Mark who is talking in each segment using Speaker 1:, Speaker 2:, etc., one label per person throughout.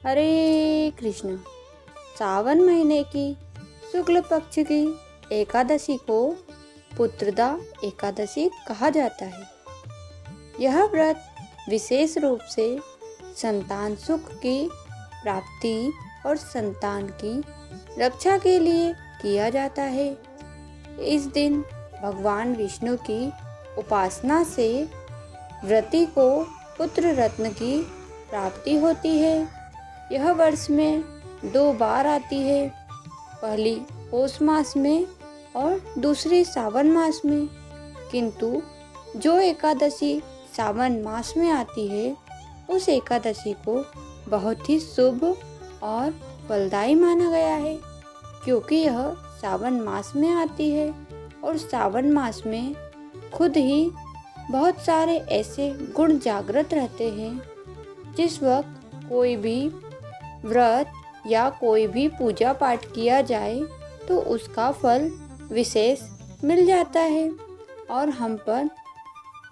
Speaker 1: हरे कृष्ण। सावन महीने की शुक्ल पक्ष की एकादशी को पुत्रदा एकादशी कहा जाता है। यह व्रत विशेष रूप से संतान सुख की प्राप्ति और संतान की रक्षा के लिए किया जाता है। इस दिन भगवान विष्णु की उपासना से व्रती को पुत्र रत्न की प्राप्ति होती है। यह वर्ष में 2 बार आती है, पहली पौष मास में और दूसरी सावन मास में। किंतु जो एकादशी सावन मास में आती है उस एकादशी को बहुत ही शुभ और फलदायी माना गया है, क्योंकि यह सावन मास में आती है और सावन मास में खुद ही बहुत सारे ऐसे गुण जागृत रहते हैं। जिस वक्त कोई भी व्रत या कोई भी पूजा पाठ किया जाए तो उसका फल विशेष मिल जाता है और हम पर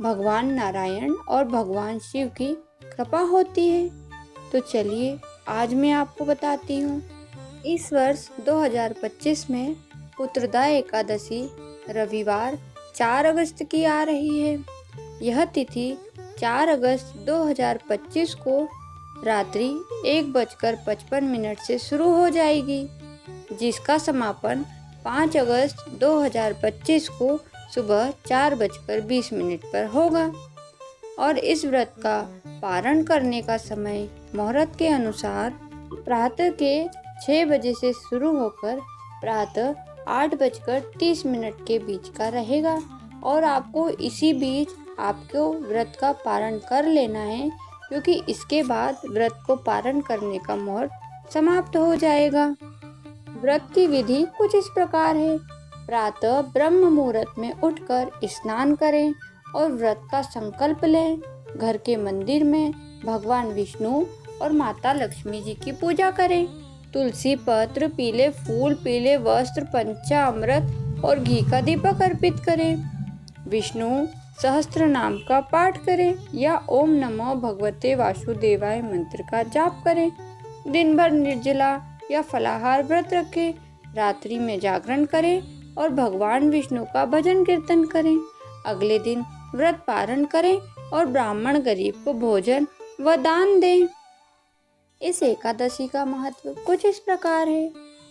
Speaker 1: भगवान नारायण और भगवान शिव की कृपा होती है। तो चलिए आज मैं आपको बताती हूँ। इस वर्ष 2025 में पुत्रदा एकादशी रविवार 4 अगस्त की आ रही है। यह तिथि 4 अगस्त 2025 को रात्रि 1:55 से शुरू हो जाएगी, जिसका समापन 5 अगस्त 2025 को सुबह 4:20 पर होगा। और इस व्रत का पारण करने का समय मुहूर्त के अनुसार प्रातः के 6 बजे से शुरू होकर प्रातः 8:30 के बीच का रहेगा और आपको इसी बीच आपको व्रत का पारण कर लेना है, क्योंकि इसके बाद व्रत को पारण करने का मुहूर्त समाप्त हो जाएगा। व्रत की विधि कुछ इस प्रकार है। प्रातः ब्रह्म मुहूर्त में उठकर स्नान करें और व्रत का संकल्प लें। घर के मंदिर में भगवान विष्णु और माता लक्ष्मी जी की पूजा करें। तुलसी पत्र, पीले फूल, पीले वस्त्र, पंचामृत और घी का दीपक अर्पित करें। विष्णु सहस्त्र नाम का पाठ करें या ओम नमो भगवते वासुदेवाय मंत्र का जाप करें। दिन भर निर्जला या फलाहार व्रत रखें। रात्रि में जागरण करें और भगवान विष्णु का भजन कीर्तन करें। अगले दिन व्रत पारण करें और ब्राह्मण गरीब को भोजन व दान दें। इस एकादशी का महत्व कुछ इस प्रकार है।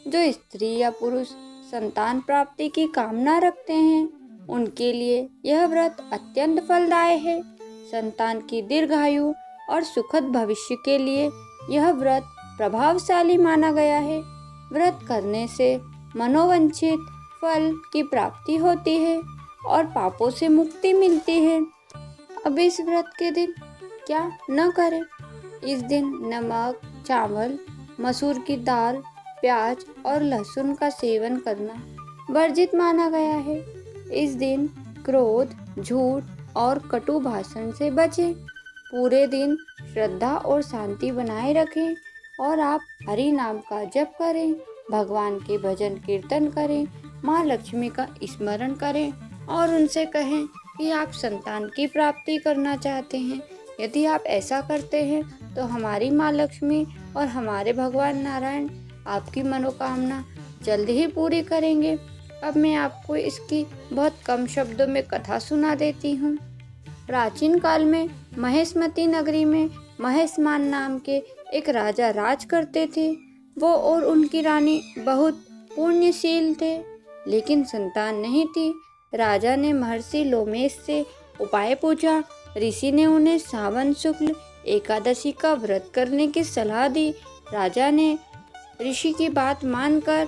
Speaker 1: जो स्त्री या पुरुष संतान प्राप्ति की कामना रखते हैं उनके लिए यह व्रत अत्यंत फलदायी है। संतान की दीर्घायु और सुखद भविष्य के लिए यह व्रत प्रभावशाली माना गया है। व्रत करने से मनोवांछित फल की प्राप्ति होती है और पापों से मुक्ति मिलती है। अब इस व्रत के दिन क्या न करें? इस दिन नमक, चावल, मसूर की दाल, प्याज और लहसुन का सेवन करना वर्जित माना गया है। इस दिन क्रोध, झूठ और कटु भाषण से बचें। पूरे दिन श्रद्धा और शांति बनाए रखें और आप हरि नाम का जप करें, भगवान के भजन कीर्तन करें, माँ लक्ष्मी का स्मरण करें और उनसे कहें कि आप संतान की प्राप्ति करना चाहते हैं। यदि आप ऐसा करते हैं तो हमारी माँ लक्ष्मी और हमारे भगवान नारायण आपकी मनोकामना जल्द ही पूरी करेंगे। अब मैं आपको इसकी बहुत कम शब्दों में कथा सुना देती हूँ। प्राचीन काल में महेशमती नगरी में महेशमान नाम के एक राजा राज करते थे। वो और उनकी रानी बहुत पुण्यशील थे, लेकिन संतान नहीं थी। राजा ने महर्षि लोमेश से उपाय पूछा। ऋषि ने उन्हें सावन शुक्ल एकादशी का व्रत करने की सलाह दी। राजा ने ऋषि की बात मानकर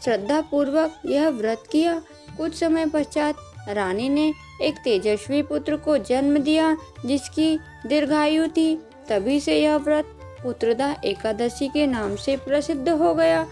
Speaker 1: श्रद्धा पूर्वक यह व्रत किया। कुछ समय पश्चात रानी ने एक तेजस्वी पुत्र को जन्म दिया, जिसकी दीर्घायु थी। तभी से यह व्रत पुत्रदा एकादशी के नाम से प्रसिद्ध हो गया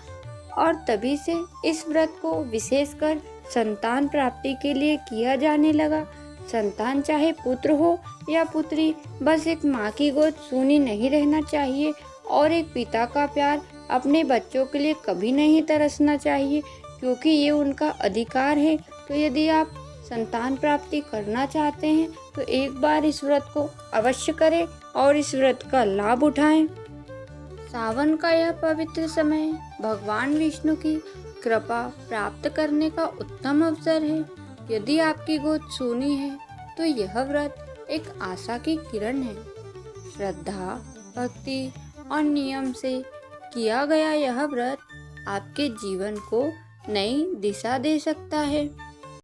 Speaker 1: और तभी से इस व्रत को विशेषकर संतान प्राप्ति के लिए किया जाने लगा। संतान चाहे पुत्र हो या पुत्री, बस एक माँ की गोद सूनी नहीं रहना चाहिए और एक पिता का प्यार अपने बच्चों के लिए कभी नहीं तरसना चाहिए, क्योंकि ये उनका अधिकार है। तो यदि आप संतान प्राप्ति करना चाहते हैं तो एक बार इस व्रत को अवश्य करें और इस व्रत का लाभ उठाएं। सावन का यह पवित्र समय भगवान विष्णु की कृपा प्राप्त करने का उत्तम अवसर है। यदि आपकी गोद सूनी है तो यह व्रत एक आशा की किरण है। श्रद्धा, भक्ति और नियम से किया गया यह व्रत आपके जीवन को नई दिशा दे सकता है।